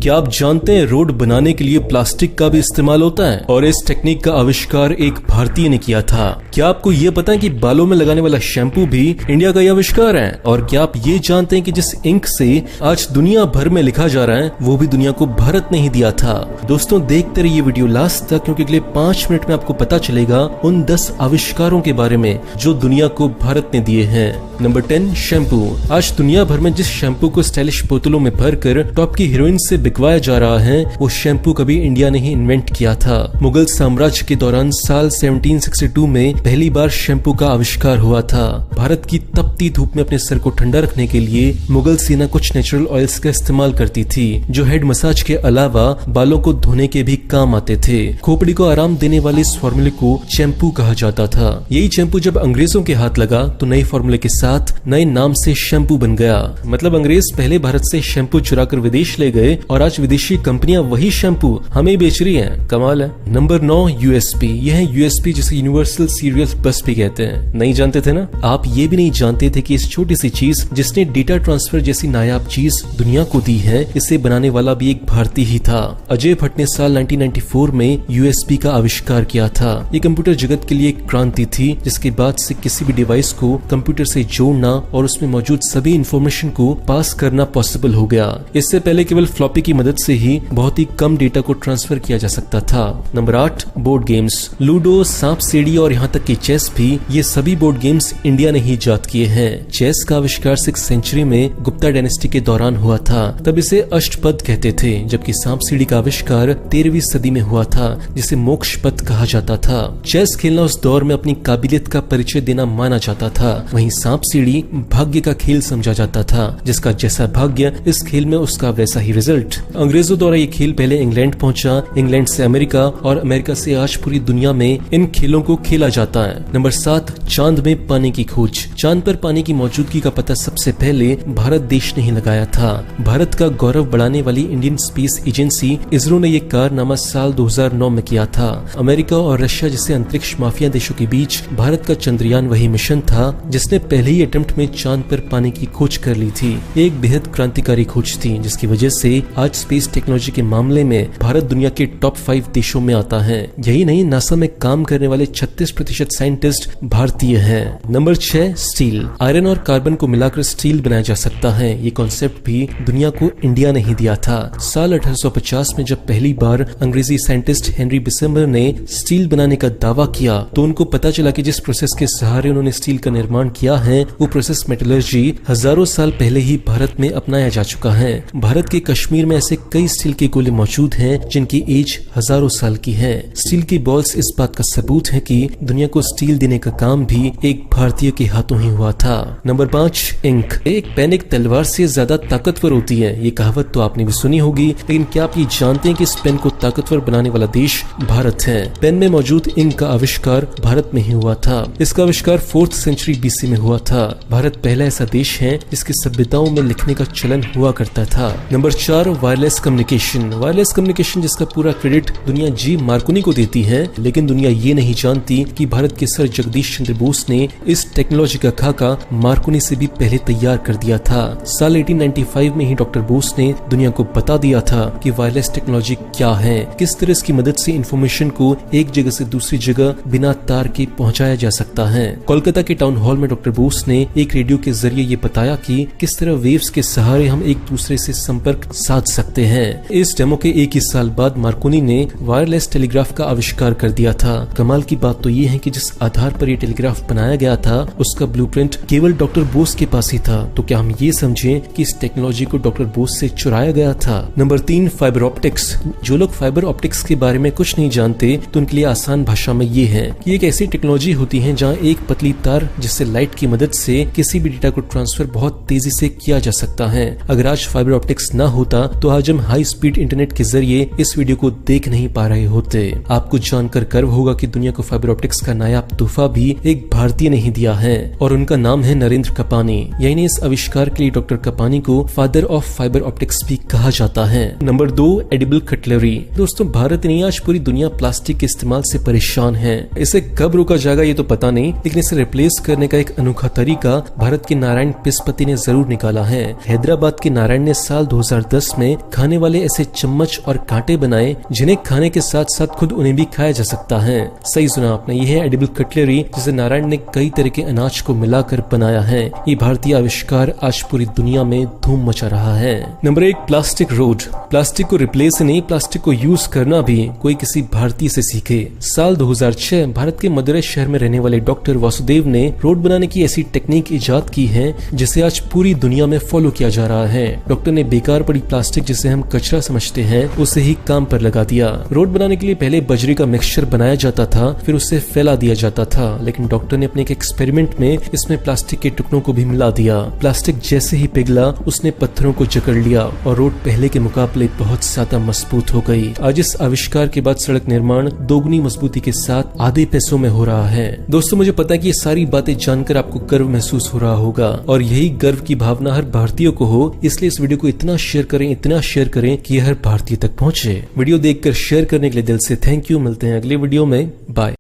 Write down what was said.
क्या आप जानते हैं रोड बनाने के लिए प्लास्टिक का भी इस्तेमाल होता है और इस टेक्निक का आविष्कार एक भारतीय ने किया था। क्या आपको ये पता है कि बालों में लगाने वाला शैम्पू भी इंडिया का ही आविष्कार है? और क्या आप ये जानते हैं कि जिस इंक से आज दुनिया भर में लिखा जा रहा है वो भी दुनिया को भारत ने ही दिया था। दोस्तों देखते रहिए वीडियो लास्ट तक, क्योंकि अगले 5 मिनट में आपको पता चलेगा उन 10 आविष्कारों के बारे में जो दुनिया को भारत ने दिए हैं। Number 10 shampoo. आज दुनिया भर में जिस शैम्पू को स्टाइलिश बोतलों में भरकर टॉप की हीरोइन से बिकवाया जा रहा है वो शैम्पू कभी इंडिया ने ही इन्वेंट किया था। मुगल साम्राज्य के दौरान साल 1762 में पहली बार शैम्पू का आविष्कार हुआ था। भारत की तपती धूप में अपने सर को ठंडा रखने के लिए मुगल सेना कुछ नेचुरल ऑयल्स का इस्तेमाल करती थी जो हेड मसाज के अलावा बालों को धोने के भी काम आते थे। खोपड़ी को आराम देने वाले इस फॉर्मूले को शैम्पू कहा जाता था। यही शैम्पू जब अंग्रेजों के हाथ लगा तो नए फॉर्मूले के साथ नए नाम से शैम्पू बन गया। मतलब अंग्रेज पहले भारत से शैम्पू चुराकर विदेश ले गए और आज विदेशी कंपनियां वही शैम्पू हमें बेच रही हैं। कमाल है। Number 9 USP. यह है यूएसपी जिसे यूनिवर्सल सीरियल बस भी कहते हैं। नहीं जानते थे ना? आप ये भी नहीं जानते थे कि इस छोटी सी चीज जिसने डेटा ट्रांसफर जैसी नायाब चीज दुनिया को दी है, इसे बनाने वाला भी एक भारतीय ही था। अजय भट्ट ने साल 1994 में यूएसबी का आविष्कार किया था। ये कंप्यूटर जगत के लिए एक क्रांति थी जिसके बाद से किसी भी डिवाइस को कंप्यूटर से जोड़ना और उसमें मौजूद सभी इंफॉर्मेशन को पास करना पॉसिबल हो गया। इससे पहले केवल फ्लॉपी की मदद से ही बहुत ही कम डेटा को ट्रांसफर किया जा सकता था। Number 8 board games. लूडो, सांप सीढ़ी और यहाँ तक कि चेस भी, ये सभी बोर्ड गेम्स इंडिया ने ही इजाद किए हैं। चेस का आविष्कार 6th सेंचुरी में गुप्ता डायनेस्टी के दौरान हुआ था। तब इसे अष्टपद कहते थे, जबकि सांप सीढ़ी का आविष्कार 13वीं सदी में हुआ था जिसे मोक्ष पद कहा जाता था। चेस खेलना उस दौर में अपनी काबिलियत का परिचय देना माना जाता था। वहीं सांप सीढ़ी भाग्य का खेल समझा जाता था, जिसका जैसा भाग्य इस खेल में उसका वैसा ही रिजल्ट। अंग्रेजों द्वारा ये खेल पहले इंग्लैंड पहुंचा, इंग्लैंड से अमेरिका और अमेरिका से आज पूरी दुनिया में इन खेलों को खेला जाता है। नंबर 7 चांद में पानी की खोज। चांद पर पानी की मौजूदगी का पता सबसे पहले भारत देश ने ही लगाया था। भारत का गौरव बढ़ाने वाली इंडियन स्पेस एजेंसी इसरो ने ये कारनामा साल 2009 में किया था। अमेरिका और रशिया जैसे अंतरिक्ष माफिया देशों के बीच भारत का चंद्रयान वही मिशन था जिसने पहले ही अटेम्प्ट में चांद पर पानी की खोज कर ली थी। एक बेहद क्रांतिकारी खोज थी जिसकी वजह से आज स्पेस टेक्नोलॉजी के मामले में भारत दुनिया के टॉप 5 देशों में आता है। यही नहीं, नासा में काम करने वाले 36% साइंटिस्ट भारतीय हैं। Number 6 steel. आयरन और कार्बन को मिलाकर स्टील बनाया जा सकता है। ये कॉन्सेप्ट भी दुनिया को इंडिया ने ही दिया था। साल 1850 में जब पहली बार अंग्रेजी साइंटिस्ट हेनरी बिसेम्बर ने स्टील बनाने का दावा किया तो उनको पता चला कि जिस प्रोसेस के सहारे उन्होंने स्टील का निर्माण किया है वो प्रोसेस मेटलर्जी हजारों साल पहले ही भारत में अपनाया जा चुका है। भारत के कश्मीर में ऐसे कई स्टील के गोले मौजूद हैं जिनकी एज हजारों साल की है। स्टील की बॉल्स इस बात का सबूत है कि दुनिया को स्टील देने का काम भी एक भारतीय के हाथों ही हुआ था। Number 5 ink. एक पेन एक तलवार से ज्यादा ताकतवर होती है। ये कहावत तो आपने भी सुनी होगी, लेकिन क्या आप ये जानते हैं कि इस पेन को ताकतवर बनाने वाला देश भारत है। पेन में मौजूद इंक का आविष्कार भारत में ही हुआ था। इसका आविष्कार 4th सेंचुरी BC में हुआ था। भारत पहला ऐसा देश है जिसकी सभ्यताओं में लिखने का चलन हुआ करता था। Number 4 wireless communication. Wireless communication जिसका पूरा क्रेडिट दुनिया जी मार्कोनी को देती है, लेकिन दुनिया ये नहीं जानती कि भारत के सर जगदीश चंद्र बोस ने इस टेक्नोलॉजी का खाका मार्कोनी से भी पहले तैयार कर दिया था। साल 1895 में ही डॉक्टर बोस ने दुनिया को बता दिया था कि वायरलेस टेक्नोलॉजी क्या है, किस तरह इसकी मदद से इंफॉर्मेशन को एक जगह से दूसरी जगह बिना तार के पहुंचाया जा सकता है। कोलकाता के टाउन हॉल में डॉक्टर बोस ने एक रेडियो के जरिए ये बताया कि किस तरह वेव्स के सहारे हम एक दूसरे से संपर्क साध सकते हैं। इस डेमो के एक ही साल बाद मार्कोनी ने वायरलेस टेलीग्राफ का आविष्कार कर दिया था। कमाल की बात तो ये है कि जिस आधार पर ये टेलीग्राफ बनाया गया था उसका ब्लूप्रिंट केवल डॉक्टर बोस के पास ही था। तो क्या हम ये समझें कि इस टेक्नोलॉजी को डॉक्टर बोस से चुराया गया था? Number 3 fibre optics. जो लोग फाइबर ऑप्टिक्स के बारे में कुछ नहीं जानते तो उनके लिए आसान भाषा में ये है कि एक ऐसी टेक्नोलॉजी होती है जहाँ एक पतली तार जिससे लाइट की मदद से किसी भी डेटा को ट्रांसफर बहुत तेजी से किया जा सकता है। अगर आज फाइबर ऑप्टिक्स न होता तो आज हम हाई स्पीड इंटरनेट के जरिए इस वीडियो को देख नहीं पा रहे होते। आपको जानकर गर्व होगा कि दुनिया को फाइबर ऑप्टिक्स का नायाब तोहफा भी एक एक भारतीय ने ही दिया है और उनका नाम है नरेंद्र कपानी। यानी इस आविष्कार के लिए डॉक्टर कपानी को फादर ऑफ फाइबर ऑप्टिक्स भी कहा जाता है। Number 2, edible cutlery. दोस्तों, भारत नहीं आज पूरी दुनिया प्लास्टिक के इस्तेमाल से परेशान है। इसे कब रोका जाएगा ये तो पता नहीं, लेकिन इसे रिप्लेस करने का एक अनोखा तरीका भारत के नारायण पिस्पति ने जरूर निकाला है। हैदराबाद के नारायण ने साल 2010 में खाने वाले ऐसे चम्मच और कांटे बनाए जिन्हें खाने के साथ साथ खुद उन्हें भी खाया जा सकता है। सही सुना आपने, ये है एडिबल कटलरी, जिसे नारायण ने कई तरह के अनाज को मिलाकर बनाया है। ये भारतीय आविष्कार आज पूरी दुनिया में धूम मचा रहा है। Number 1, plastic road. प्लास्टिक को रिप्लेस नहीं, प्लास्टिक को यूज करना भी कोई किसी भारतीय से सीखे। साल 2006 भारत के मदुरै शहर में रहने वाले डॉक्टर वासुदेव ने रोड बनाने की ऐसी टेक्निक इजाद की है जिसे आज पूरी दुनिया में फॉलो किया जा रहा है। डॉक्टर ने बेकार पड़ी प्लास्टिक, जिसे हम कचरा समझते हैं, उसे ही काम पर लगा दिया। रोड बनाने के लिए पहले बजरी का मिक्सचर बनाया जाता था, फिर उसे फैला दिया जाता था, लेकिन डॉक्टर ने अपने एक एक्सपेरिमेंट में इसमें प्लास्टिक के टुकड़ों को भी मिला दिया। प्लास्टिक जैसे ही पिघला उसने पत्थरों को जकड़ लिया और रोड पहले के मुकाबले बहुत ज्यादा मजबूत हो गई। आज इस आविष्कार के बाद सड़क निर्माण दोगुनी मजबूती के साथ आधे पैसों में हो रहा है। दोस्तों, मुझे पता है कि ये सारी बातें जानकर आपको गर्व महसूस हो रहा होगा और यही गर्व की भावना हर भारतीय को हो, इसलिए इस वीडियो को इतना शेयर करें कि हर भारतीय तक पहुंचे। वीडियो देखकर शेयर करने के लिए दिल से थैंक यू। मिलते हैं अगले वीडियो में, बाय।